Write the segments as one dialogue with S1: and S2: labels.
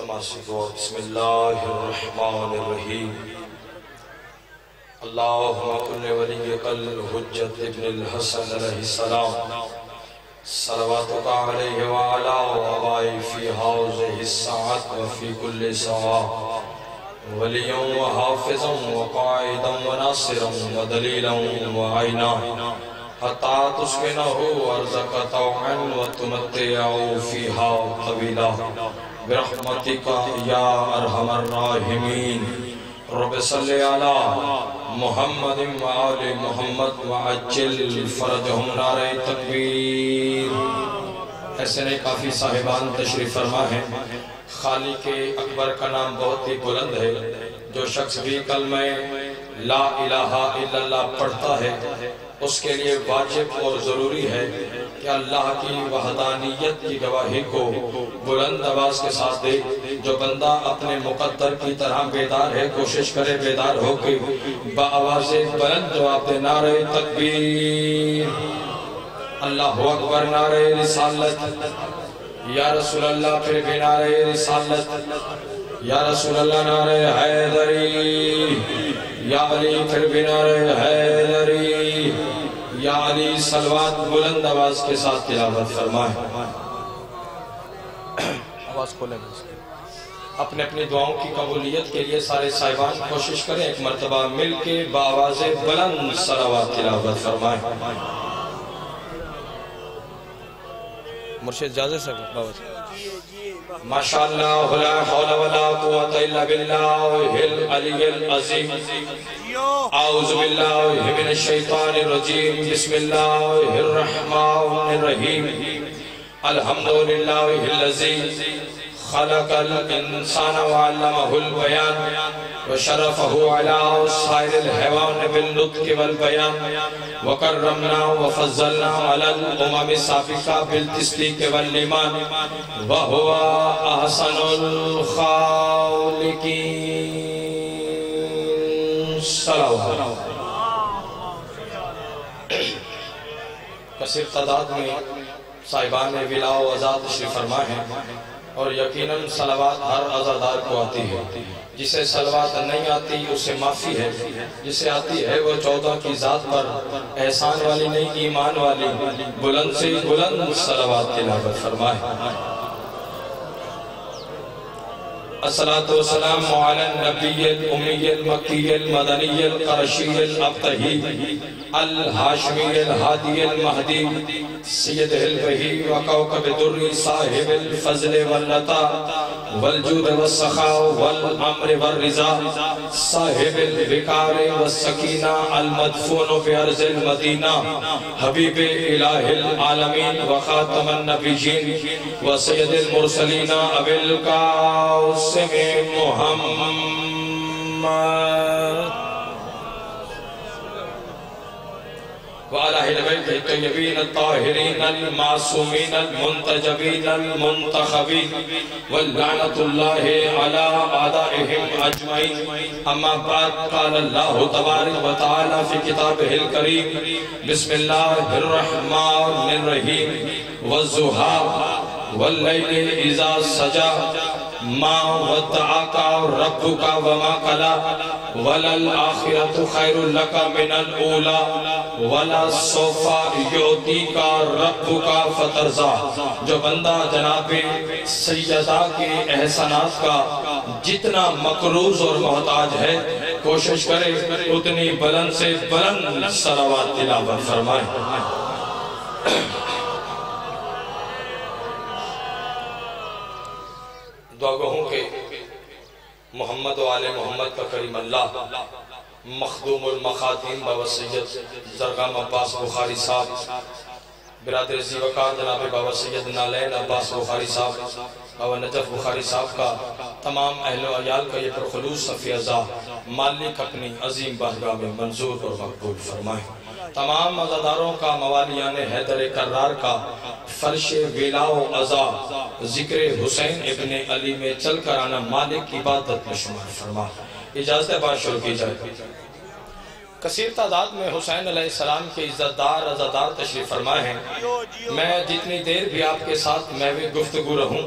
S1: تماسکو بسم اللہ الرحمن الرحیم اللہم کل ولیک الحجت ابن الحسن علیہ السلام صلواتک علیہ وعلا وعبائی فی حوضہ الساعت وفی کل سوا ولیاں وحافظاں وقائداں وناصراں ودلیلاں وعینا حتی تسکنہو ارزق طوعاً وتمتعو فیہا طویلا برحمتک یا ارحم الراحمین رب صلی علی محمد وآل محمد وعجل فرجہم نعرہ تکبیر۔ ایسے نے کافی صاحبان تشریف فرما ہے۔ خالق اکبر کا نام بہت ہی بلند ہے۔ جو شخص بھی کلمہ لا الہ الا اللہ پڑھتا ہے اس کے لیے واجب اور ضروری ہے کہ اللہ کی وحدانیت کی گواہی کو بلند آواز کے ساتھ دے۔ جو بندہ اپنے مقدر کی طرح بیدار ہے کوشش کرے بیدار ہو کے بآواز بلند جواب دے نعرہ تکبیر، اللہ اکبر، نعرہ رسالت، یا رسول اللہ، پھر بھی نعرہ رسالت، یا رسول اللہ، نعرہ حیدری، یا علی، پھر بھی نعرہ حیدری، یا علی، صلوات بلند آواز کے ساتھ تلاوت فرمائیں۔ آواز کھولیں اپنے اپنی دعاؤں کی قبولیت کے لیے سارے صاحبان کوشش کریں ایک مرتبہ مل کے بآواز بلند صلوات تلاوت فرمائیں۔ مرشد اجازت سے بابا ماشاءاللہ لا حول ولا قوة الا باللہ العلی العظیم۔ اعوذ باللہ من الشیطان الرجیم، بسم اللہ الرحمن الرحیم۔ الحمدللہ الذی خلق الانسان وعلمہ البیان وشرفہ علی سائر الحیوان بالنطق والبیان وکرمنا وفضلنا علی الامم السابقہ بالتصدیق والایمان وہو احسن الخالقین۔ صلوات کثیر تعداد میں صاحبان ولا و عزا تشریف فرما ہے اور یقیناً صلوات ہر عزادار کو آتی ہے۔ جسے صلوات نہیں آتی اسے معافی ہے، جسے آتی ہے وہ 14 کی ذات پر احسان والی نہیں ایمان والی بلند سے بلند صلوات تلاوت فرمائے۔ الصلاة والسلام علی النبی الامی المکی المدنی القرشی الابتہی الحاشمی الہادی المہدی سید البہی وکوکب دری صاحب الفضل واللطا والجود والسخاء والعمر والرضا صاحب البکار والسکینہ المدفون فی ارض المدینہ حبیب الہ العالمین وخاتم النبیین وسید المرسلین ابی القاسم محمد وعلى أهل البيت الطيبين الطاهرين المعصومين المنتجبين المنتخبين واللعنة الله على أعدائهم أجمعين أما بعد قال الله تبارك وتعالى في كتابه الكريم بسم الله الرحمن الرحيم والضحى والليل إذا سجى ما ودعك ربك وما قلى وللآخرة خير لك من الأولى ولا سوف يعطيك ربك فترضى۔ جو بندہ جناب سیدہ کے احسانات کا جتنا مقروض اور محتاج ہے کوشش کرے اتنی بلند سے بلند صلوات تلاوت فرمائے۔ دعا گوہوں کے محمد و آل محمد کا کریم اللہ مخدوم المخاتیم بابا سید زرگام عباس بخاری صاحب، برادر زیوکار جناب بابا سید نالین عباس بخاری صاحب، بابا نجف بخاری صاحب کا تمام اہل و عیال کا یہ پرخلوص صفی عزا مالک اپنی عظیم بارگاہ میں منظور اور مقبول فرمائے۔ تمام عزاداروں کا موالیان حیدر کرار کا فرش ولا و عزا ذکر حسین ابن علی میں چل کر آنا مالک عبادت میں شمار فرما۔ اجازت بات شروع کی جائے۔ کثیر تعداد میں حسین علیہ السلام کے عزتدار عزادار تشریف فرمائے ہیں۔ میں جتنی دیر بھی آپ کے ساتھ محو گفتگو رہوں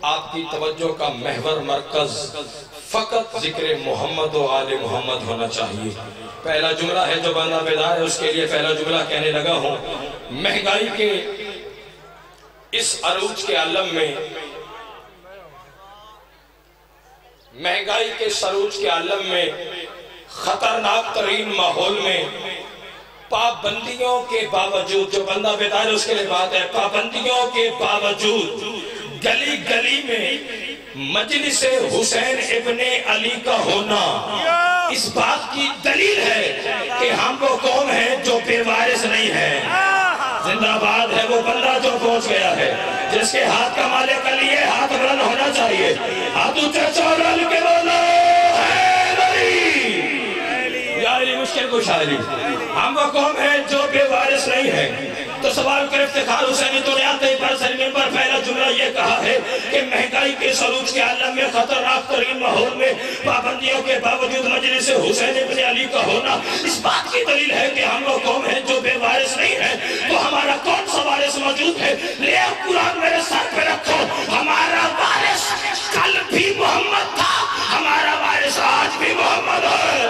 S1: آپ کی توجہ کا محور مرکز فقط ذکر محمد و آل محمد ہونا چاہیے۔ پہلا جملہ ہے جو بندہ بیدار ہے اس کے لیے پہلا جملہ کہنے لگا ہوں۔ مہنگائی کے اس عروج کے عالم میں، مہنگائی کے سروج کے عالم میں، خطرناک ترین ماحول میں، پابندیوں کے باوجود، جو بندہ بیدار ہے اس کے لئے بات ہے، پابندیوں کے باوجود گلی گلی میں مجلس حسین ابن علی کا ہونا اس بات کی دلیل ہے کہ ہم وہ قوم ہیں جو بے وارث نہیں ہے۔ زندہ باد ہے وہ بندہ جو پہنچ گیا ہے، جس کے ہاتھ کا مالک علی ہے، ہاتھ بلند ہونا چاہیے، ہاتھ اونچا چوڑل کے بولو ہے علی، یا علی مشکل کشا علی۔ ہم وہ قوم ہیں جو بے وارث نہیں ہے۔ تو سوال کر افتخار حسینی تو نے آتے ہی پر سلمین پر پہلا جملہ یہ کہا ہے کہ مہنگائی کے سروج کے عالم میں، خطرناک ترین ماحول میں، پابندیوں کے باوجود مجلس حسین ابن علی کا ہونا اس بات کی دلیل ہے کہ ہم وہ قوم ہیں جو بے وارث نہیں ہے۔ تو ہمارا کون سا وارث موجود ہے؟ لے قرآن میرے سر پہ رکھو، ہمارا وارث کل بھی محمد تھا، ہمارا وارث آج بھی محمد ہے۔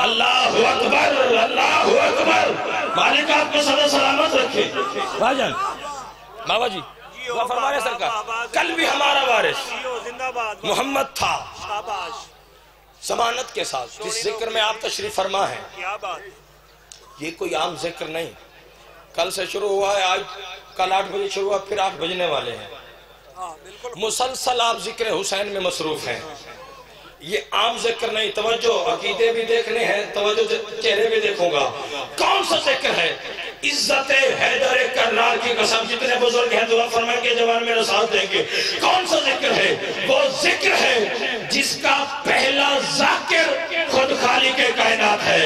S1: اللہ اکبر، اللہ اکبر۔ مالک آپ کو صدر سلامت رکھے۔ بھائی جان، بابا جی دعا فرمائے سرکار، کل بھی ہمارا وارث محمد تھا، ضمانت کے ساتھ جس ذکر میں آپ تشریف فرما ہیں۔ یہ کوئی عام ذکر نہیں، کل سے شروع ہوا ہے، آج کل 8 بجے شروع ہوا، پھر 8 بجنے والے ہیں۔ مسلسل آپ ذکر حسین میں مصروف ہیں۔ یہ عام ذکر نہیں، توجہ عقیدے بھی دیکھنے ہیں، توجہ چہرے بھی دیکھوں گا۔ کون سا ذکر ہے؟ عزت حیدر کرار کی قسم، جتنے بزرگ ہیں دعا فرمائیں کے جوان میرا ساتھ دیں گے۔ کون سا ذکر ہے؟ وہ ذکر ہے جس کا پہلا ذاکر خود خالق کائنات ہے۔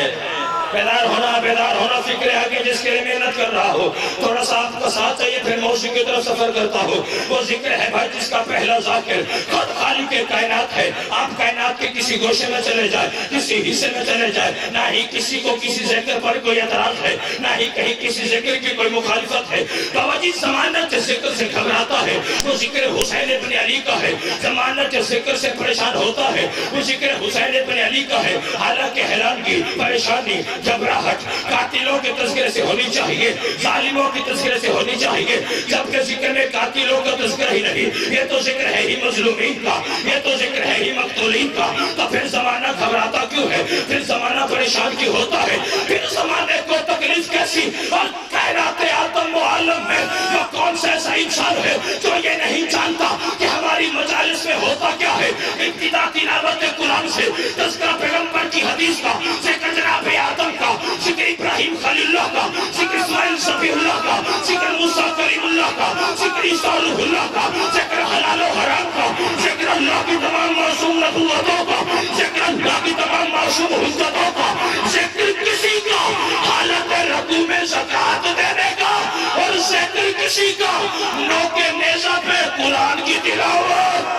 S1: بیدار ہونا فکر آگے جس کے لیے محنت کر رہا ہو، تھوڑا سا آپ کا ساتھ چاہیے، پھر موسیقی کی طرف سفر کرتا ہو۔ وہ ذکر ہے بھائی جس کا پہلا ذاکر خود خالق کائنات ہے۔ آپ کائنات کے کسی گوشے میں چلے جائیں، کسی حصے میں چلے جائیں، نہ ہی کسی کو کسی ذکر پر کوئی اعتراض ہے، نہ ہی کہیں کسی ذکر کی کوئی مخالفت ہے۔ بابا جی ضمانت ذکر سے گھبراتا ہے، وہ ذکر حسین ابن علی کا ہے۔ ضمانت ذکر سے پریشان ہوتا ہے، وہ ذکر حسین ابن علی کا ہے۔ حالانکہ حیرانگی، پریشانی، گھبراہٹ قاتلوں کے تذکرے سے ہونی چاہیے، ظالموں کی تذکرے سے ہونی چاہیے، جبکہ ذکر میں قاتلوں کا تذکرہ ہی نہیں۔ یہ تو ذکر ہے ہی مظلومین کا، یہ تو ذکر ہے ہی مقتولین کا۔ تو پھر زمانہ گھبراتا کیوں ہے؟ پھر زمانہ پریشان کیوں ہوتا ہے؟ پھر زمانے کو تکلیف کیسی؟ اور کائنات عالم و عالم میں وہ کون سا ایسا انسان ہے جو یہ نہیں جانتا کہ ہماری مجالس میں ہوتا کیا ہے؟ ابتدا تلاوت قرآن سے، تذکرہ پیغمبر کی حدیث کا، ذکر جناب آدم کا، ذکر ابراہیم خلیل اللہ کا، ذکر اسماعیل صفی اللہ کا، ذکر موسیٰ کریم اللہ کا، ذکر عیسیٰ روح اللہ کا، ذکر حلال و حرام کا، ذکر اللہ کی تمام معصوم نبوتوں کا، ذکر اللہ کی تمام معصوم حجتوں کا، ذکر کسی کا حالت رکوع میں زکوٰۃ دینے کا، اور ذکر کسی کا نوکے نیزہ پہ قرآن کی تلاوت۔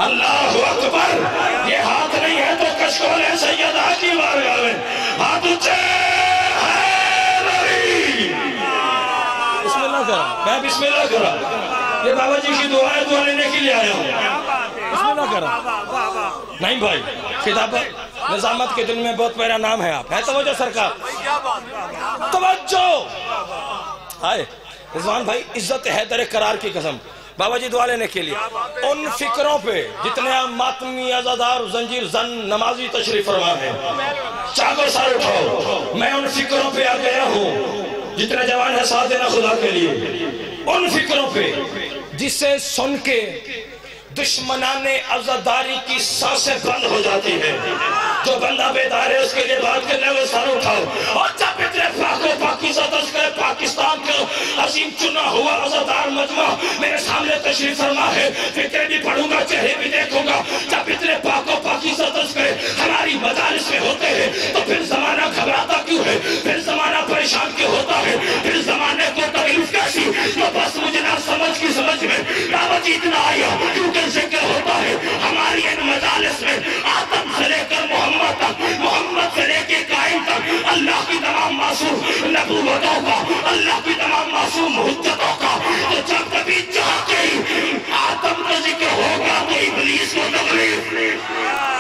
S1: اللہ اکبر۔ یہ ہاتھ نہیں ہے تو کشکول ہے سیدہ کی بارگاہ میں، ہاتھ اونچے ہے نبی۔ بسم اللہ کرا، میں بسم اللہ کرا، یہ بابا جی کی دعا ہے، دعا لینے کے لیے آیا ہوں۔ بسم اللہ کرا۔ نہیں بھائی، خطابت نظامت کے دل میں بہت میرا نام ہے، آپ ہے توجہ سرکار، توجہ۔ آئے رضوان بھائی، عزت حیدر کرار کی قسم، بابا جی دعا لینے کے لیے ان فکروں پہ جتنے آپ ماتمی عزادار زنجیر زن نمازی تشریف فرما ہیں، چاکو سار اٹھاؤ، میں ان فکروں پہ آ گیا ہوں، جتنے جوان ہیں ساتھ دینا خدا کے لیے، ان فکروں پہ جسے سن کے دشمنان عزاداری کی سانسیں بند ہو جاتی ہیں۔ جو بندہ بیدار ہے اس کے لیے بات کرنے وہ سر اٹھاؤ، اور جب اتنے پاک و پاکیزہ تذکرہ پاکستان کا عظیم چنا ہوا عزادار مجمع میرے سامنے تشریف فرما ہے، فکریں بھی پڑھوں گا، چہرے بھی دیکھوں گا، جب اتنے پاک و پاکیزہ تذکرے ہماری مجالس میں ہوتے ہیں تو پھر زمانہ گھبراتا کیوں ہے؟ پھر زمانہ پریشان کیوں ہوتا ہے؟ پھر زمانے کو تکلیف کیسی؟ تو بس مجھے نہ سمجھ
S2: کی سمجھ میں دعوت اتنا آیا کیونکہ ذکر ہوتا ہے ہماری ان مجالس میں آدم سے لے کر محمد تک، محمد سے لے کے قائم تک اللہ کی تمام معصوم نبوتوں کا، اللہ کی تمام معصوم حجتوں کا، تو جب کبھی چاہ کے آدم کا ذکر ہوگا تو ابلیس کو تکلیف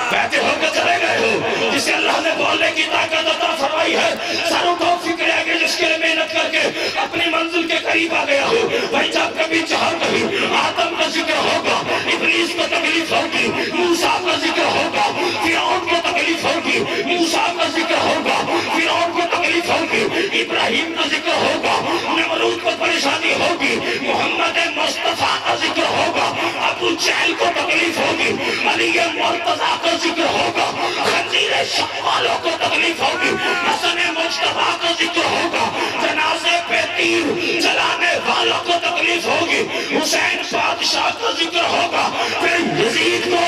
S2: کہتے ہو کہ چلے گئے ہو، جسے اللہ نے بولنے کی طاقت عطا فرمائی ہے، سر اٹھو فکر آگے جس کے لیے محنت کر کے اپنی منزل کے قریب آ گیا ہو، بھائی جب کبھی چاہ کہیں آدم کا ذکر ہوگا ابلیس کو تکلیف ہوگی، موسیٰ کا ذکر ہوگا فرعون کو تکلیف ہوگی، موسیٰ کا ذکر ہوگا فرعون کو تکلیف ہوگی، ابراہیم کا ذکر ہوگا نمرود کو پریشانی ہوگی، محمد مصطفیٰ کا ذکر ہوگا ابو جہل کو تکلیف ہوگی، علی مرتضیٰ کا ذکر ہوگا خنزیر شوالوں کو تکلیف ہوگی، حسن مجتبیٰ کا ذکر ہوگا جنازے پہ تیر جلانے والوں کو تکلیف ہوگی، حسین بادشاہ کا ذکر ہوگا، پھر یزید کو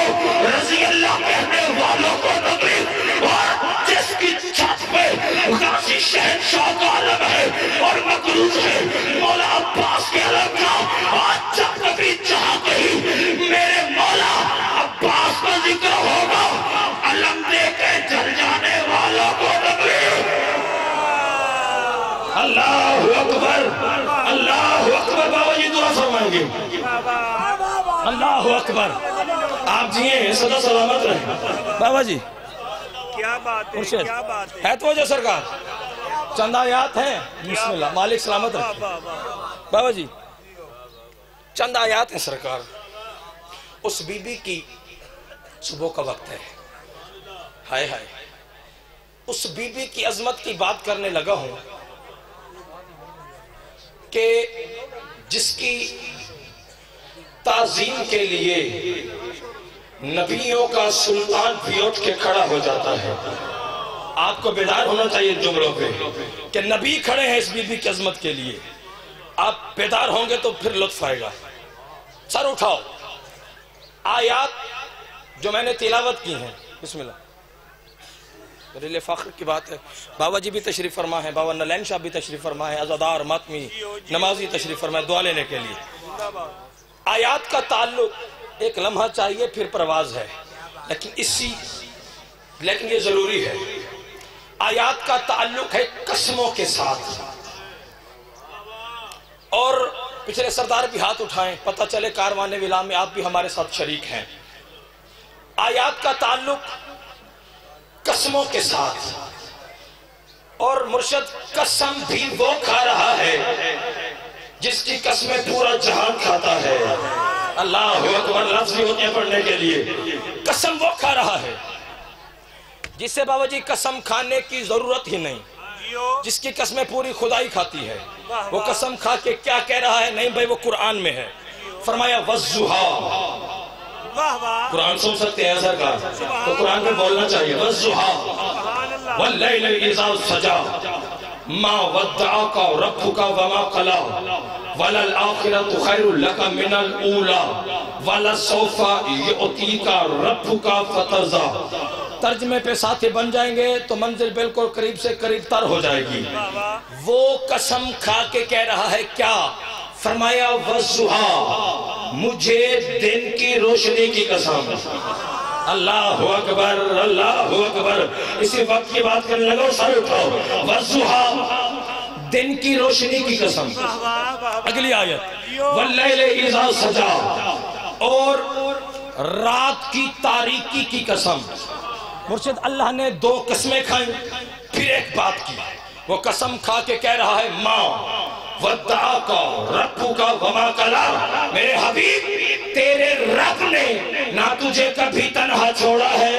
S2: رضی اللہ کہنے والوں کو تکلیف، اور جس کی چھت پہ غازی شہنشاہ کا علم ہے اور مقروض ہے مولا عباس کے علم کا، آج جب کبھی چاہ کہیں میرے مولا عباس کا ذکر ہوگا علم دے کے جل جانے والوں کو تکلیف۔ اللہ اکبر، اللہ اکبر، بابا جی دعا فرمائیں گے، اللہ اکبر، آپ جیئے صدا سلامت رہے بابا جی،
S3: کیا بات ہے، کیا بات ہے،
S2: ہے تو جو سرکار چند آیات ہیں، بسم اللہ، مالک سلامت رکھیں بابا جی، چند آیات ہیں سرکار، اس بی بی کی صبح کا وقت ہے، ہائے ہائے، اس بی بی کی عظمت کی بات کرنے لگا ہوں کہ جس کی تعظیم کے لیے نبیوں کا سلطان بھی اٹھ کے کھڑا ہو جاتا ہے۔ آپ کو بیدار ہونا چاہیے جملوں پہ کہ نبی کھڑے ہیں اس بی بی کی عظمت کے لیے، آپ بیدار ہوں گے تو پھر لطف آئے گا۔ سر اٹھاؤ، آیات جو میں نے تلاوت کی ہیں، بسم اللہ، میرے لئے فخر کی بات ہے، بابا جی بھی تشریف فرما ہے، بابا نلین شاہ بھی تشریف فرما ہے، عزادار ماتمی نمازی تشریف فرما ہے دعا لینے کے لیے۔ آیات کا تعلق ایک لمحہ چاہیے پھر پرواز ہے، لیکن یہ ضروری ہے، آیات کا تعلق ہے قسموں کے ساتھ، اور پچھلے سردار بھی ہاتھ اٹھائیں، پتہ چلے کاروان ولا میں آپ بھی ہمارے ساتھ شریک ہیں۔ آیات کا تعلق قسموں کے ساتھ، اور مرشد قسم بھی وہ کھا رہا ہے جس کی قسمیں پورا جہان کھاتا ہے۔ اللہ اکبر، لفظ نہیں ہوتے ہیں پڑھنے کے لیے، قسم وہ کھا رہا ہے جس سے بابا جی قسم کھانے کی ضرورت ہی نہیں، جس کی قسمیں پوری خدائی کھاتی ہے، وہ قسم کھا کے کیا کہہ رہا ہے؟ نہیں بھائی، وہ قرآن میں ہے، فرمایا وَالضُّحَىٰ، قرآن سن سکتے ہیں سرکار تو قرآن میں بولنا چاہیے، وَالضُّحَىٰ وَاللَّيْلِ إِذَا سَجَىٰ مَا وَدَّعَكَ رَبُّكَ وَمَا قَلَىٰ وَلَلْآخِرَةُ خَيْرٌ لَكَ مِنَ الْأُولَىٰ وَلَسَوْفَ يُعْطِيكَ رَبُّكَ فَتَرْضَىٰ۔ ترجمے پہ ساتھی بن جائیں گے تو منزل بالکل قریب سے قریب تر ہو جائے گی۔ وہ قسم کھا کے کہہ رہا ہے کیا؟ فرمایا وَالضُّحَىٰ، مجھے دن کی روشنی کی قسم۔ اللہ اکبر، اللہ اکبر، اسی وقت کی بات کرنے لگا، سر اٹھاؤ، وَالضُّحَىٰ، دن کی روشنی کی قسم۔ اگلی آیت، وَاللَّيْلِ إِذَا سَجَىٰ، اور رات کی تاریکی کی قسم۔ مرشد اللہ نے دو قسمیں کھائیں پھر ایک بات کی، وہ قسم کھا کے کہہ رہا ہے ماں وَدَّعَكَ رَبُّكَ وَمَا قَلَىٰ، میرے حبیب تیرے رب نے نہ تجھے کبھی تنہا چھوڑا ہے۔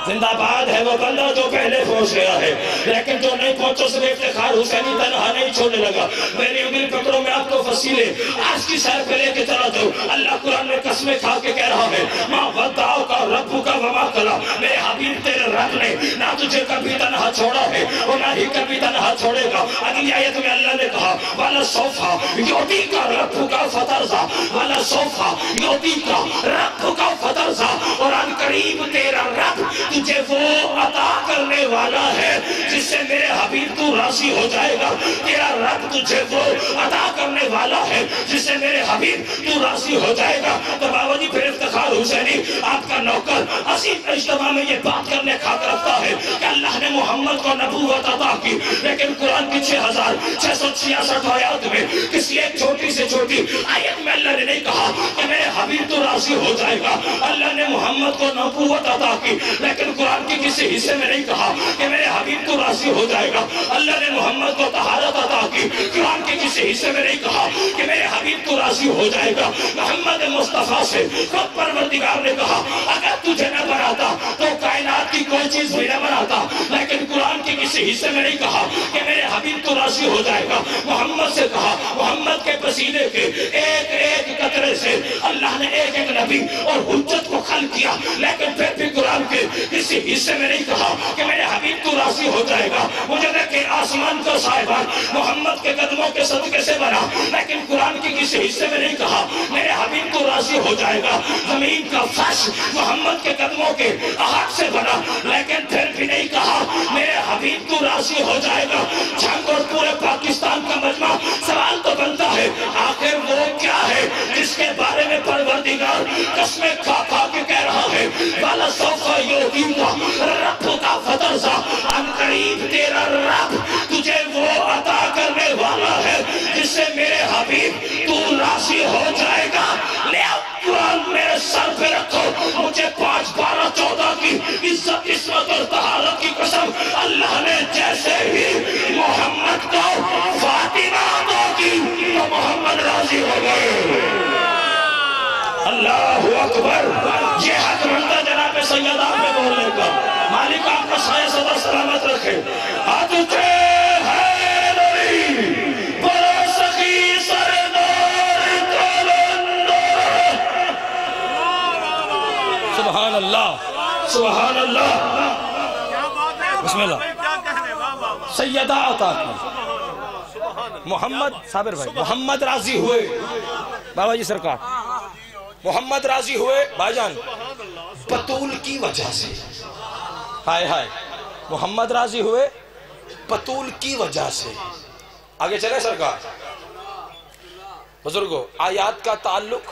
S2: زندہ باد ہے وہ بندہ جو پہلے پہنچ گیا ہے، لیکن جو نہیں پہنچو سے افتخار حسینی تنہا نہیں چھوڑنے لگا۔ میری انگلی پکڑوں میں آپ کو فصیلے آج کی سیر پہ لے کے چلا جاؤ۔ اللہ قرآن میں قسمیں کھا کے کہہ رہا ہے ماں وَدَّعَكَ رَبُّكَ وَمَا قَلَىٰ، میرے حبیب تیرے رب نے نہ تجھے کبھی تنہا چھوڑا ہے اور نہ ہی کبھی تنہا چھوڑے گا۔ اگلی آیت میں اللہ نے کہا وَلَسَوْفَ يُعْطِيكَ رَبُّكَ فَتَرْضَىٰ، وَلَسَوْفَ يُعْطِيكَ رَبُّكَ فَتَرْضَىٰ، اور ان قریب تیرا رب تجھے وہ عطا کرنے والا ہے جس سے میرے حبیب تو راضی ہو جائے گا. تیرا رب تجھے وہ عطا کرنے والا ہے جس سے میرے حبیب تو راضی ہو جائے گا. تو بابا جی پھر افتخار حسینی آپ کا نوکر عظیم اجتماع میں یہ بات کرنے کھاتا رکھتا ہے کہ اللہ نے محمد کو نبوت عطا کی، لیکن قرآن کی 6666 آیات میں کسی ایک چھوٹی سے چھوٹی آیت میں اللہ نے نہیں کہا کہ میرے حبیب تو راضی ہو جائے گا. اللہ نے محمد کو نبوت عطا کی، لیکن قرآن کی کسی حصے میں نہیں کہا کہ میرے حبیب تو راضی ہو جائے گا. اللہ نے محمد کو طہارت عطا کی، قرآن کے کسی حصے میں نہیں کہا کہ میرے حبیب تو راضی ہو جائے گا. محمد مصطفیٰ سے خود پروردگار نے کہا اگر تجھے نہ بناتا تو کائنات کی کوئی چیز بھی نہ بناتا، لیکن قرآن کے کسی حصے میں نہیں کہا کہ میرے حبیب تو راضی ہو جائے گا. محمد سے کہا، محمد کے پسینے کے ایک ایک قطرے سے اللہ نے ایک ایک نبی اور حجت کو خلق کیا، لیکن پھر بھی قرآن کے کسی حصے میں نہیں کہا کہ میرے حبیب تو راضی ہو جائے گا. مجھے دیکھیں آسمان کا صاحبان محمد کے قدموں کے صدقے سے بنا، لیکن قرآن کے کسی حصے میں نہیں کہا میرے حبیب تو راضی ہو جائے گا. زمین کا فرش محمد کے قدموں کے آہٹ سے بنا، لیکن پھر بھی نہیں کہا میرے حبیب تو راضی ہو جائے گا. جھنگ اور پورے پاکستان کا مجمع سوال تو بنتا ہے آخر وہ کیا ہے جس کے بارے میں پروردگار قسمیں کھا کھا کے کہہ رہا ہے وَلَسَوْفَ يُعْطِيكَ رَبُّكَ فَتَرْضَىٰ، ان قریب تیرا رب تجھے وہ عطا کرنے والا ہے جس سے میرے حبیب تو راضی ہو جائے گا. لے قرآن میرے سر پہ رکھو، مجھے 5 12 14 کی عزت عصمت اور طہارت کی قسم اللہ نے جیسے ہی محمد کو فاطمہ کو کی تو محمد راضی ہو گئے. اللہ اکبر. یہ حق بنتا جناب سیدہ میں بولنے کا. مالک آپ کا سایہ صدا سلامت رکھے. ہاتھ اٹھے سبحان اللہ سبحان اللہ. بسم اللہ. سیدہ عطا کی محمد صابر بھائی، محمد راضی ہوئے بابا جی سرکار، محمد راضی ہوئے بھائی جان بطول کی وجہ سے. ہائے ہائے، محمد راضی ہوئے بطول کی وجہ سے. آگے چلے سرکار. بزرگوں، آیات کا تعلق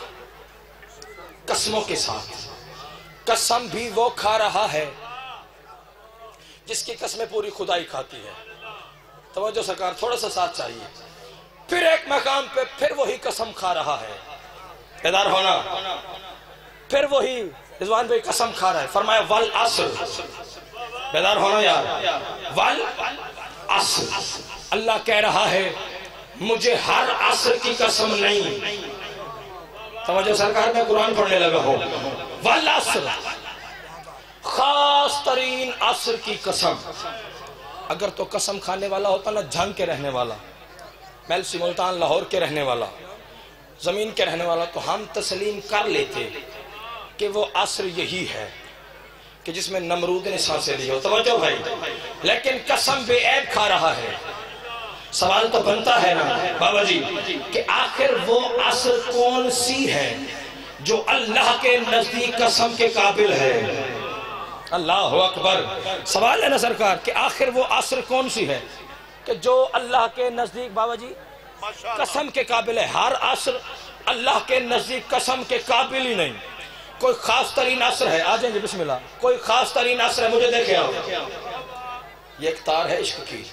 S2: قسموں کے ساتھ. قسم بھی وہ کھا رہا ہے جس کی قسمیں پوری خدائی کھاتی ہے. توجہ سرکار، تھوڑا سا ساتھ چاہیے. پھر ایک مقام پہ پھر وہی قسم کھا رہا ہے. بیدار ہونا. پھر وہی رضوان بھائی قسم کھا رہا ہے. فرمایا والعصر. بیدار ہونا یار. والعصر. اللہ کہہ رہا ہے مجھے ہر عصر کی قسم نہیں. توجہ سرکار، میں قرآن پڑھنے لگا ہوں. والعصر، خاص ترین عصر کی قسم. اگر تو قسم کھانے والا ہوتا نا جھنگ کے رہنے والا، میلسی ملتان لاہور کے رہنے والا، زمین کے رہنے والا، تو ہم تسلیم کر لیتے کہ وہ عصر یہی ہے کہ جس میں نمرود نے سانسیں لی ہو. توجہ بھائی، لیکن قسم بے عیب کھا رہا ہے. سوال تو بنتا ہے نا بابا جی کہ آخر وہ عصر کون سی ہے جو اللہ کے نزدیک قسم کے قابل ہے. اللہ اکبر. سوال ہے نا سرکار کہ آخر وہ عصر کون سی ہے کہ جو اللہ کے نزدیک بابا جی قسم کے قابل ہے. ہر عصر اللہ کے نزدیک قسم کے قابل ہی نہیں. کوئی خاص ترین عصر ہے. آ جائیں گے بسم اللہ. کوئی خاص ترین عصر ہے، مجھے دیکھیں آپ. یہ ایک تار ہے عشق کی.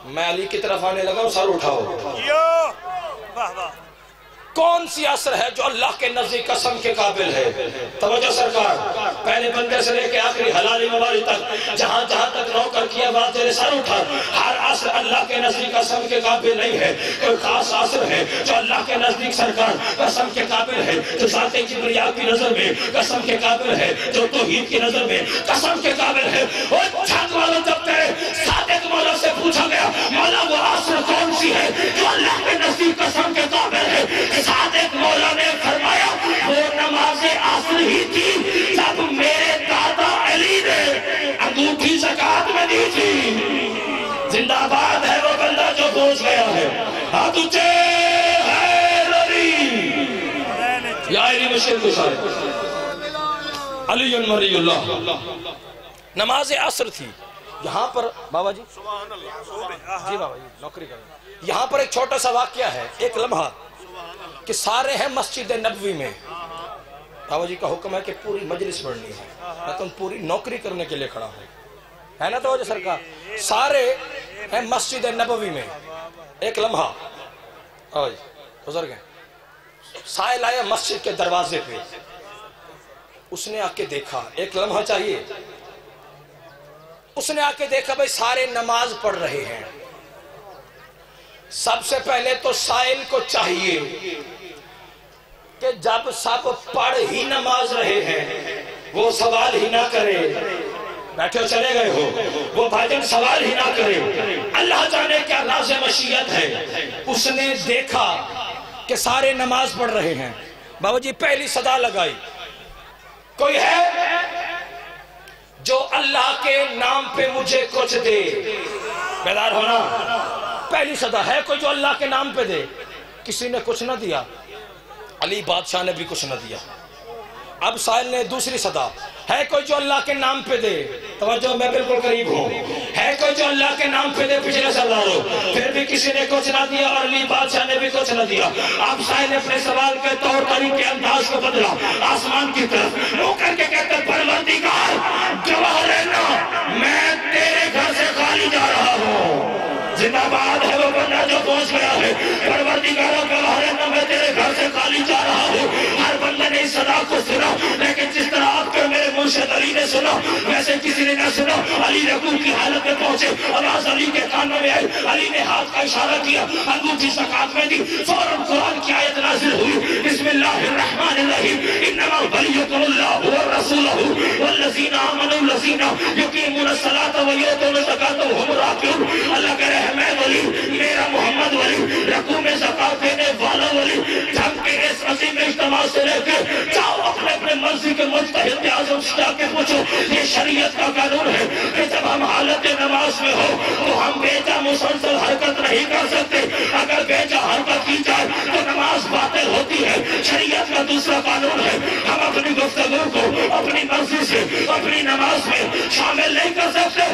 S2: میں علی کی طرف آنے لگا ہوں، سر اٹھاؤ. کون سی عصر ہے جو اللہ کے نزدیک قسم کے قابل ہے؟ توجہ سرکار، پہلے بندے سے لے کے آخری حلالی مواری تک جہاں جہاں تک نوکر کی آواز تیرے سر اٹھا. ہر عصر اللہ کے نزدیک قسم کے قابل نہیں ہے. کوئی خاص عصر ہے جو اللہ کے نزدیک سرکار قسم کے قابل ہے، جو ذات کبریا کی نظر میں قسم کے قابل ہے، جو توحید کی نظر میں قسم کے قابل ہے. وہ چھت والا جب تیرے صادق مولا سے پوچھا گیا مولا وہ عصر کون سی ہے جو اللہ کے نزدیک قسم کے قابل ہے، صادق مولا نے فرمایا وہ نماز عصر ہی تھی جب میرے دادا علی نے انگوٹھی زکات میں دی تھی. زندہ باد ہے وہ بندہ جو پہنچ گیا ہے. ہاتھ اونچے یا علی مشرق علی مری اللہ. نماز عصر تھی، یہاں پر بابا جی جی بابا جی نوکری کریں، یہاں پر ایک چھوٹا سا واقعہ ہے، ایک لمحہ کہ سارے ہیں مسجد نبوی میں، بابا جی کا حکم ہے کہ پوری مجلس پڑھنی ہے، میں تم پوری نوکری کرنے کے لیے کھڑا ہوں، ہے نا توجہ سرکار، سارے ہیں مسجد نبوی میں، ایک لمحہ بابا جی گزر گئے، سائل آیا مسجد کے دروازے پہ، اس نے آ کے دیکھا، ایک لمحہ چاہیے، اس نے آ کے دیکھا بھئی سارے نماز پڑھ رہے ہیں، سب سے پہلے تو سائل کو چاہیے کہ جب سب پڑھ ہی نماز رہے ہیں وہ سوال ہی نہ کرے، بیٹھے ہو چلے گئے ہو، وہ بھاجن سوال ہی نہ کرے، اللہ جانے کیا راز مشیت ہے، اس نے دیکھا کہ سارے نماز پڑھ رہے ہیں، بابا جی پہلی صدا لگائی، کوئی ہے جو اللہ کے نام پہ مجھے کچھ دے، بیدار ہونا، پہلی صدا ہے کوئی جو اللہ کے نام پہ دے، کسی نے کچھ نہ دیا، علی بادشاہ نے بھی کچھ نہ دیا، اب سائل نے دوسری صدا، ہے کوئی جو اللہ کے نام پہ دے، توجہ میں بالکل قریب ہوں، ہے کوئی جو اللہ کے نام پہ دے، پچھلے سرداروں، پھر بھی کسی نے کچھ نہ دیا اور علی بادشاہ نے بھی کچھ نہ دیا، اب سائل نے اپنے سوال کے طور طریقے انداز کو بدلا، آسمان کی طرف رو کر کے کہتے ہیں پروردگار گواہ رہنا میں تیرے گھر سے خالی جا رہا ہوں، زندہ باد ہے وہ بندہ جو پہنچ گیا ہے، پروردگار گواہ رہنا میں تیرے گھر سے خالی جا رہا ہوں، ہر بندے نے اس صدا کو سنا، لیکن جس طرح آپ کے میرے مرشد علی نے سنا ویسے کسی نے نہ سنا، علی رکوع کی حالت میں پہنچے، آواز علی کے کانوں میں آئی، علی نے ہاتھ کا اشارہ کیا، انگوٹھی زکات میں دی، فوراً قرآن کی آیت نازل ہوئی، بسم اللہ الرحمن الرحیم، انما ولیکم اللہ ورسولہ والذین آمنوا الذین یقیمون الصلاۃ ویؤتون الزکاۃ وهم راکعون، اللہ کہہ رہے ہیں میں ولی، میرا محمد ولی، رکوع میں زکات دینے والا ولی، جھم کے اس عظیم اجتماع سے لے کے جاؤ اپنے اپنے مرضی کے مجتہد اعظم سے جا کے پوچھو، یہ شریعت کا قانون ہے کہ جب ہم حالت نماز میں ہو تو ہم بیجا مسلسل حرکت نہیں کر سکتے، اگر بیجا حرکت کی جائے تو نماز باطل ہوتی ہے، شریعت کا دوسرا قانون ہے، ہم اپنی گفتگو کو اپنی مرضی سے اپنی نماز میں شامل نہیں کر سکتے،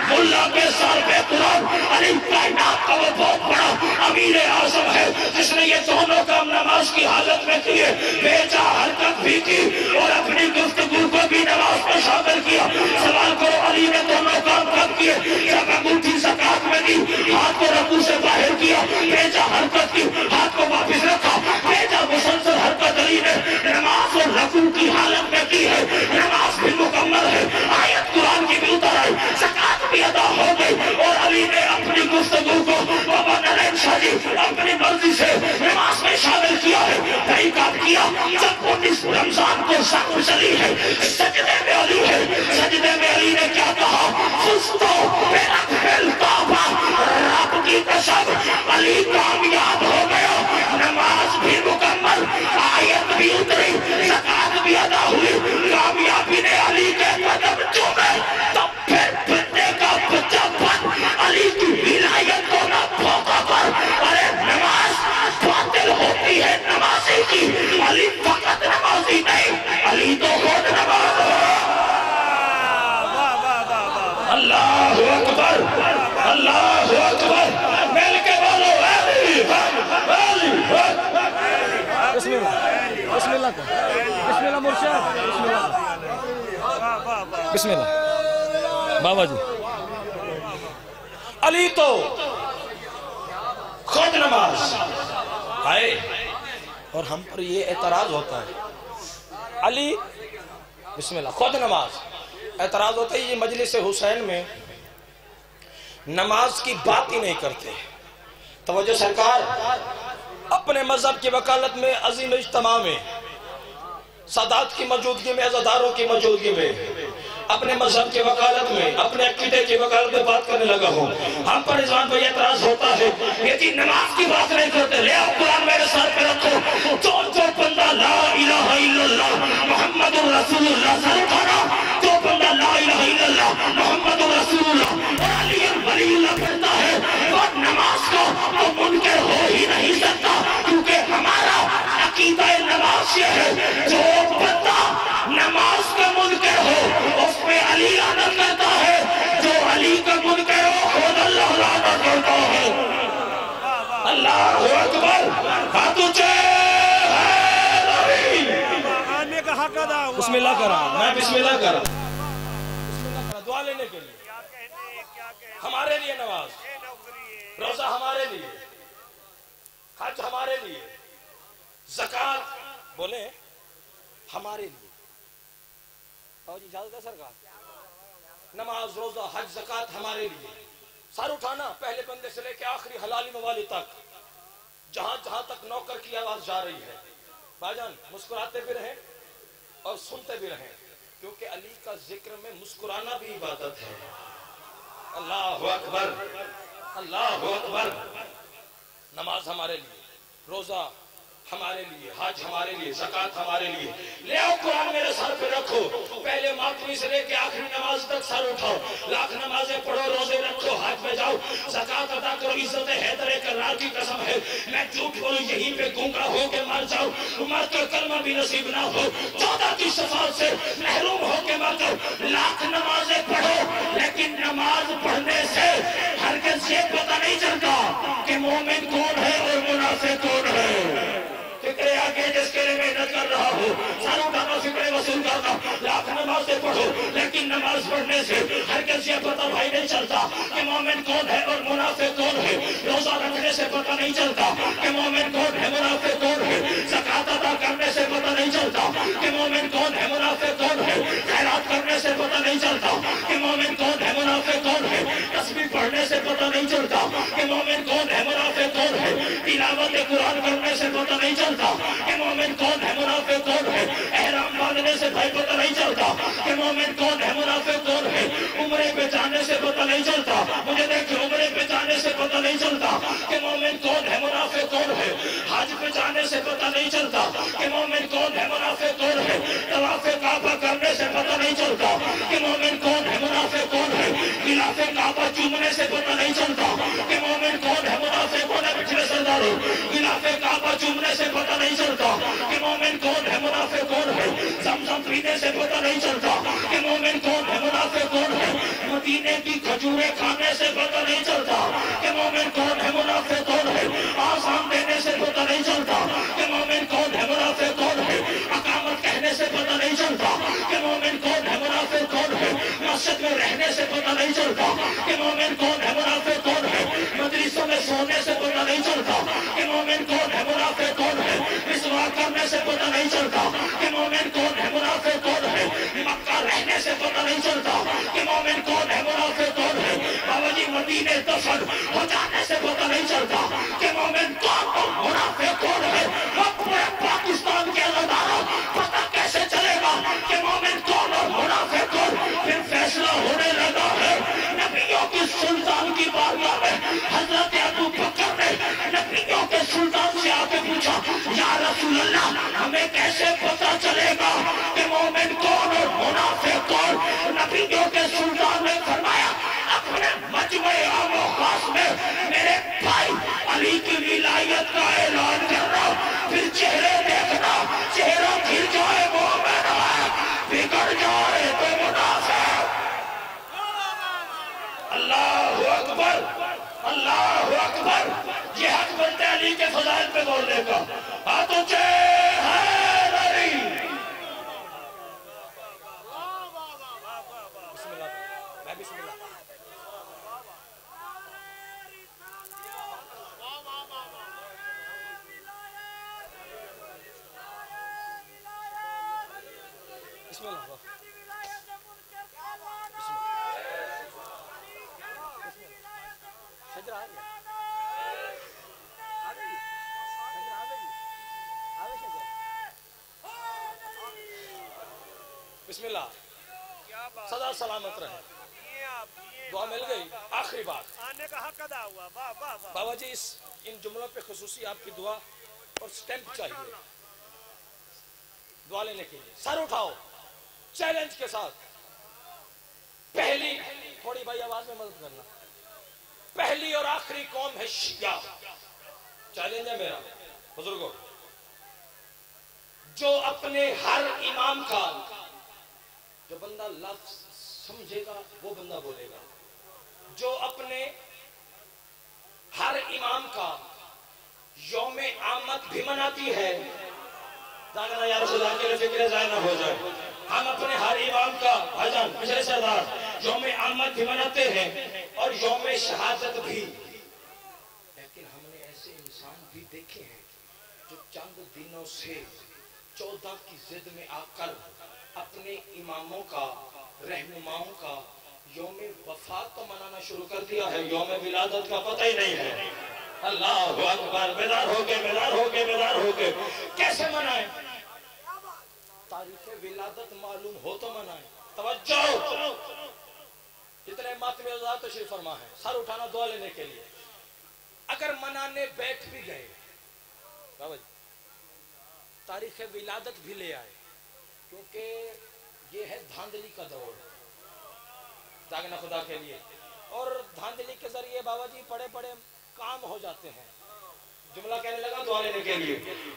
S2: ملا کے سر پہ قرآن، علی کائنات کا وہ بہت بڑا امیر اعظم ہے جس نے یہ دونوں کام نماز کی حالت میں کیے، بیجا حرکت بھی کی اور اپنی گفتگو کو بھی نماز میں شامل کیا، سوال کرو علی نے دونوں کام کب کیے، جب انگوٹھی زکات میں دی، ہاتھ کو رکوع سے باہر کیا، بیجا حرکت کی، ہاتھ کو واپس رکھا، بیجا مسلسل حرکت علی نے نماز اور رکوع کی حالت میں کی ہے، نماز بھی مکمل ہے، آیت قرآن کی بھی اتر آئی، زکات بھی ادا ہو گئی اور علی نے اپنی گفتگو کو بابا نرین شاہ جی اپنی مرضی سے نماز میں شامل کیا ہے، طریقہ کیا، جب 19 رمضان کو شک چلی ہے، سجدے میں علی ہے، سجدے میں علی نے کیا کہا، فستو برب الکعبہ، رب کی قسم علی کامیاب ہو گیا، نماز بھی مکمل، آیت بھی اتری، زکات بھی ادا ہوئی، کامیابی نے علی کے قدم چومے، تب پھر بندے کا بچہ بن علی کی ولایت کو نہ بھوکا کر، ارے نماز باطل ہوتی ہے نمازی کی، علی فقط نمازی نہیں، علی تو خود نماز ہے، اللہ اکبر، اللہ اکبر، مل کے بولو علی علی، بسم اللہ، بسم اللہ کو، بسم اللہ مرشد، بسم اللہ، بسم اللہ، بابا جی، علی تو خود نماز آئے، اور ہم پر یہ اعتراض ہوتا ہے، علی بسم اللہ خود نماز، اعتراض ہوتا ہے یہ مجلس حسین میں نماز کی بات ہی نہیں کرتے، توجہ سرکار اپنے مذہب کی وکالت میں عظیم اجتماع میں سادات کی موجودگی میں عزاداروں کی موجودگی میں اپنے مذہب کی وکالت میں اپنے عقیدے کی وکالت میں بات کرنے لگا ہوں، ہم پر رضوان کو یہ اعتراض ہوتا ہے یہ جی نماز کی بات نہیں کرتے، لے آپ قرآن میرے سر پہ رکھو، جو بندہ لا الہ الا اللہ محمد رسول اللہ سرکارا، جو بندہ لا الہ الا اللہ محمد رسول اللہ اور علی ولی اللہ کرتا ہے وہ نماز کو تو منکر ہو ہی نہیں سکتا، کیونکہ ہمارا عقیدہ نماز یہ ہے جو بندہ نماز کا منکر ہو اس پہ علی کا منکر ہو خود اللہ لعنت کرتا ہے۔ اللہ اکبر، ہاتھ اونچے،
S3: آنے کا حق ادا ہوا۔
S2: بسم اللہ کرا، میں بسم اللہ کرا، بسم اللہ کرا دعا لینے کے لیے،
S3: کیا کہنے
S2: ہمارے لیے نماز،
S3: یہ نوکری ہے۔
S2: روزہ ہمارے لیے، حج ہمارے لیے، زکوٰۃ بولیں ہمارے لیے۔ اور جی اجازت ہے سرکار؟ نماز، روزہ، حج، زکوٰۃ ہمارے لیے۔ سر اٹھانا پہلے بندے سے لے کے آخری حلالی موالی تک، جہاں جہاں تک نوکر کی آواز جا رہی ہے۔ بھائی جان مسکراتے بھی رہیں اور سنتے بھی رہیں، کیونکہ علی کا ذکر میں مسکرانا بھی عبادت ہے۔ اللہ اکبر، اللہ اکبر۔ نماز ہمارے لیے، روزہ ہمارے لیے، حج ہمارے لیے، زکوٰۃ ہمارے لیے۔ لے آؤ قرآن میرے سر پہ رکھو، پہلے ماتمی سے لے کے آخری نماز تک سر اٹھاؤ، لاکھ نمازیں پڑھو، روزے رکھو، حج میں جاؤ، زکوٰۃ ادا کرو۔ عزت حیدر کرار کی قسم ہے میں جھوٹ بولوں یہیں پہ گونگا ہو کے مر جاؤں، مر کر کلمہ بھی نصیب نہ ہو، 14 کی شفاعت سے محروم ہو کے مر جاؤ۔ لاکھ نمازیں پڑھو لیکن نماز پڑھنے سے ہرگز یہ پتہ نہیں چلتا کہ مومن کون ہے اور منافق کون ہے۔ فکر آگے جس کے لیے محنت کر رہا ہو، سر اٹھانا فکر وصول کرنا، لاکھ نمازیں پڑھو لیکن نماز پڑھنے سے ہرگز یہ پتہ بھائی نہیں چلتا کہ مومن کون ہے اور منافق کون ہے۔ روزہ رکھنے سے پتہ نہیں چلتا کہ مومن کون ہے منافق کون ہے۔ زکوٰۃ ادا کرنے سے پتہ نہیں چلتا کہ مومن کون ہے منافق کون ہے۔ خیرات کرنے سے پتہ نہیں چلتا کہ مومن کون ہے منافق کون ہے۔ تسبیح پڑھنے سے پتہ نہیں چلتا کہ مومن کون ہے منافق کون ہے۔ تلاوت قرآن کرنے سے پتہ نہیں چلتا کہ مومن کون ہے منافق کون ہے۔ احرام باندھنے سے بھائی پتہ نہیں چلتا کہ مومن کون ہے منافق کون ہے۔ عمرے پہ جانے سے پتہ نہیں چلتا، مجھے دیکھیں عمرے پہ جانے سے پتہ نہیں چلتا کہ مومن کون ہے منافق کون ہے۔ حج پہ جانے سے پتہ نہیں چلتا کہ مومن کون ہے منافق کون ہے۔ طواف کعبہ کرنے سے پتہ نہیں چلتا کہ مومن کون ہے منافق کون ہے۔ غلاف کعبہ چومنے سے پتہ نہیں چلتا کہ مومن کون ہے منافق کون ہے۔ پچھلے سرداروں غلاف کعبہ چومنے سے پتہ نہیں چلتا کہ مومن کون ہے منافق کون ہے۔ زمزم پینے سے پتہ نہیں چلتا کہ مومن کون ہے منافق کون ہے۔ مدینے کی کھجوریں کھانے سے پتہ نہیں چلتا کہ مومن کون ہے منافق کون ہے۔ آزان دینے سے پتہ نہیں چلتا کہ مومن کون ہے منافق کون ہے۔ اقامت کہنے سے پتہ نہیں چلتا کہ مومن کون ہے منافق کون ہے۔ مسجد میں رہنے سے پتہ نہیں چلتا کہ مومن کون ہے منافق کون ہے۔ مجلسوں میں سونے سے پتہ نہیں چلتا کہ مومن کون ہے منافق کون ہے۔ مسواک کرنے سے پتہ نہیں چلتا کہ مومن کون ہے منافق کون ہے۔ مکہ رہنے سے پتہ نہیں چلتا کہ مومن کون ہے منافق کون ہے۔ بابا جی مدینے دفن ہو جانے سے پتہ نہیں چلتا کہ مومن کون اور منافق کون ہے۔ پورے پاکستان کے اداروں پتہ کیسے چلے گا کہ مومن کون اور منافق کون۔ پھر فیصلہ ہونے لگا ہے نبیوں کی سلطان کی بارگاہ میں حضرت ابو بکر نے نبیوں کے سلطان سے آ کے پوچھا یا رسول اللہ ہمیں کیسے پتہ چلے گا کہ مومن کون اور منافق کون۔ نبیوں کے سلطان نے فرمایا اپنے مجمع عام و خاص میں میرے بھائی علی کی ولایت کا اعلان کرنا، پھر چہرے دیکھنا، چہرہ کھل جائے مومن ہے، بگڑ جائے تو منافق۔ اللہ اکبر، اللہ اکبر۔ یہ حق بنتا ہے علی کے فضائل پہ بولنے کا۔ ہاتھوں سے حیدری۔ بسم اللہ، میں بسم اللہ۔ بسم اللہ۔ بسم اللہ، سدا سلامت رہے، دعا مل گئی۔ آخری بات،
S3: آنے کا حق ادا ہوا۔ واہ واہ واہ۔
S2: بابا جی ان جملوں پہ خصوصی آپ کی دعا اور سٹیمپ چاہیے دعا لینے کے لیے۔ سر اٹھاؤ چیلنج کے ساتھ۔ پہلی، تھوڑی بھائی آواز میں مدد کرنا، پہلی اور آخری قوم ہے شیعہ۔ چیلنج ہے میرا بزرگوں، جو اپنے ہر امام کا جو بندہ لفظ سمجھے گا وہ بندہ بولے گا، جو اپنے ہر امام کا یوم آمد بھی مناتی ہے، تاکہ یا رسول اللہ کے لیے فکر ضائع نہ ہو جائے، ہم اپنے ہر امام کا بھائی پچھلے سردار یوم آمد بھی مناتے ہیں اور یوم شہادت بھی، لیکن ہم نے ایسے انسان بھی دیکھے ہیں جو چند دنوں سے 14 کی ضد میں آ کر اپنے اماموں کا، رہنماؤں کا یوم وفات تو منانا شروع کر دیا ہے، یوم ولادت کا پتہ ہی نہیں ہے۔ اللہ اکبر، بیدار ہو کے بیدار ہو کے بیدار ہو کے کیسے منائیں؟ تاریخ ولادت معلوم ہو تو منائیں۔ توجہ، جتنے ماتمی عزیزان تشریف فرما ہے، سر اٹھانا دعا لینے کے لیے، اگر منانے بیٹھ بھی گئے تاریخ ولادت بھی لے آئے، کیونکہ یہ ہے دھاندلی کا دور، جاگنا خدا کے لیے، اور دھاندلی کے ذریعے بابا جی بڑے بڑے کام ہو جاتے ہیں۔ جملہ کہنے لگا دعا لینے کے لیے،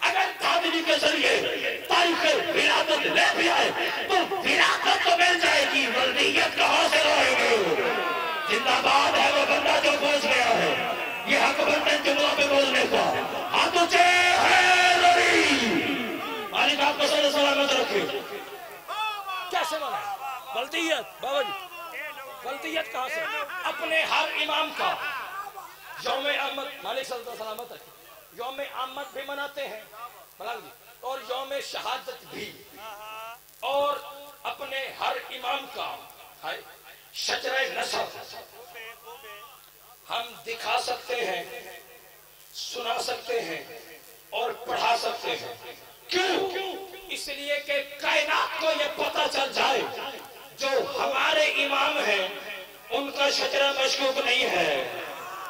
S2: اگر دھاندلی کے ذریعے تاریخ ولادت لے بھی آئے تو ولادت تو مل جائے گی، ولدیت کہاں سے رہے گی؟ زندہ باد ہے وہ بندہ جو پہنچ گیا ہے، یہ حق بنتا ہے جملہ پہ بولنے کا، ہاتھ اونچے ہے لوری، مالک آپ کو صلی سلامت رکھے۔ کیسے منائے ولدیت؟ بابا جی ولدیت کہاں سے؟ اپنے ہر امام کا یوم آمد، مالک صلی اللہ سلامت رکھے، یوم آمد بھی مناتے ہیں اور یوم شہادت بھی، اور اپنے ہر امام کا شجرہ نسب ہم دکھا سکتے ہیں، سنا سکتے ہیں اور پڑھا سکتے ہیں۔ کیوں؟ اس لیے کہ کائنات کو یہ پتہ چل جائے جو ہمارے امام ہیں ان کا شجرہ مشکوک نہیں ہے۔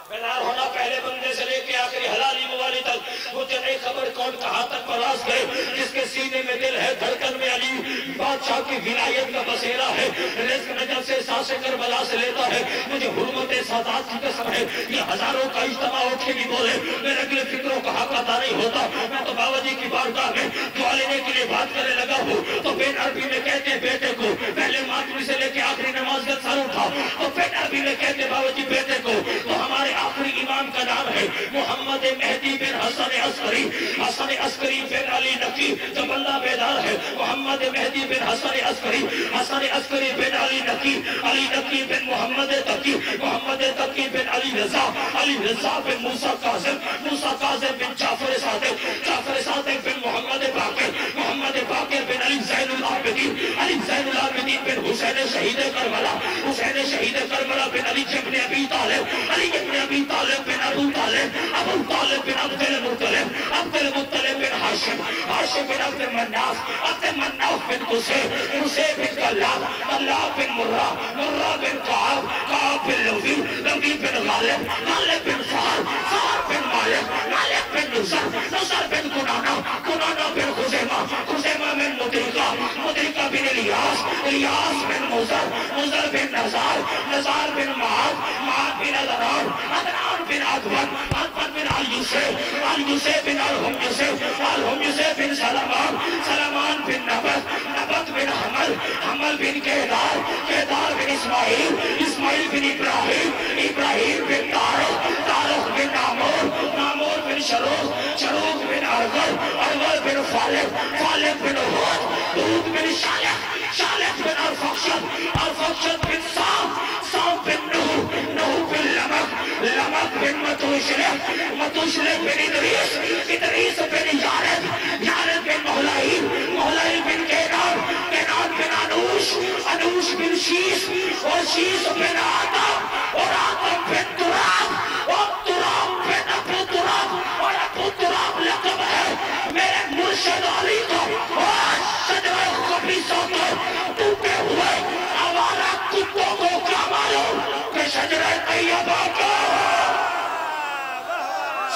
S2: بیدار ہونا پہلے بندے سے لے کے آخری حلالی موالی تک، مجھے نہیں خبر کون کہاں تک پرواز کرے، جس کے سینے میں دل ہے، دھڑکن میں علی بادشاہ کی ولایت کا بسیرا ہے، رزق نجف سے سانس کربلا سے لیتا ہے، مجھے حرمت سادات کی قسم ہے، یہ ہزاروں کا اجتماع اٹھے گی بولے میرے اگلے فکروں کا حق ادا نہیں ہوتا۔ میں تو بابا جی کی بارگاہ میں دعا لینے کے لیے بات کرنے لگا ہوں تو بین عربی میں کہتے ہیں بیٹے کو، پہلے ماتمی سے لے کے آخری نماز کا سر اٹھا تو بین عربی میں کہتے ہیں بابا جی بیٹے کو، تو ہمارے آخری امام کا نام ہے محمد مہدی بن حسن عسکری، حسن عسکری بن علی نقی، جو بندہ بیدار ہے محمد مہدی بن حسن عسکری، حسن عسکری بن علی نقی، علی نقی بن محمد تقی، محمد تقی بن علی رضا، علی رضا بن موسیٰ کاظم، موسیٰ کاظم بن جعفر صادق، جعفر صادق بن محمد باقر، محمد باقر بن علی زین العابدین، علی زین العابدین بن حسین شہید کربلا، حسین شہید کربلا بن علی ابن ابی طالب، علی ابن ابی طالب بن ابو طالب، ابو طالب بن عبد المطلب، عبد المطلب بن ہاشم، ہاشم بن عبد مناف، عبد مناف بن قصی، قصی بن کلاب، کلاب بن مرہ، مرہ بن قعب، قعب بن لوی، لوی بن غالب، غالب بن فار، فار بن مالک، مالک بن نصر، نصر بن کنانہ، کنانہ بن خزیمہ، خزیمہ بن مدرکہ، مدرکہ بن الیاس، الیاس بن مزر، مزر بن نزار، نزار بن معاد، معاد بن عدنان، عدنان بن عدون، عدون بن علیوسف، علیوسف بن الہمیوسف، الہمیوسف بن سلمان، سلمان بن نبت، نبت بن حمل، حمل بن کہدار، کہدار بن اسماعیل، اسماعیل بن ابراہیم، ابراہیم بن تارخ، تارخ بن نامور، نامور بن شروخ، شروخ بن ارغل، ارغل بن فالق، فالق بن حود، حود بن شالح، شالح بن ارفخشد، ارفخشد بن سام، سام بن نوح، نوح بن لمک، لمک بن متوشلح، متوشلح بن ادریس، ادریس بن یارد، یارد بن محلائیل، محلائیل بن کینان، کینان بن انوش، انوش بن شیس، اور شیس بن آدم، اور آدم بن تراب، اور تراب بن ابو تراب، اور ابو تراب لقب ہے میرے مرشد علی کا، اور شجرہ خبیثہ کے ٹوٹے ہوئے آوارہ کتوں کو کیا معلوم کہ شجرہ طیبہ کا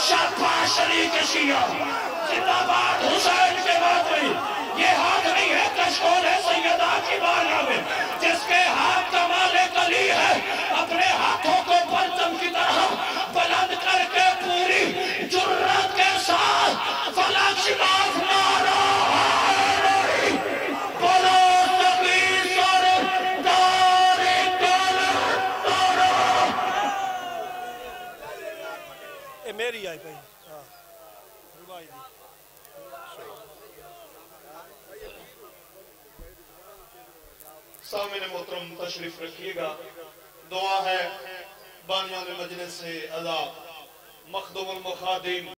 S2: شاباش علی کے شیعہ، زندہ باد حسین کے باطنی، یہ ہاتھ نہیں ہے کشکول ہے سیدہ کی بارگاہ میں، جس کے ہاتھ کمال علی ہے، اپنے ہاتھوں کو پرچم کی طرح بلند کر کے پوری جرات کے ساتھ فلک شکاف نعرہ حیدری، بولو نبی سردار کل نعرہ
S4: سامنے محترم تشریف رکھیے گا. دعا ہے بانیان مجلس سے ادا مخدوم المخادم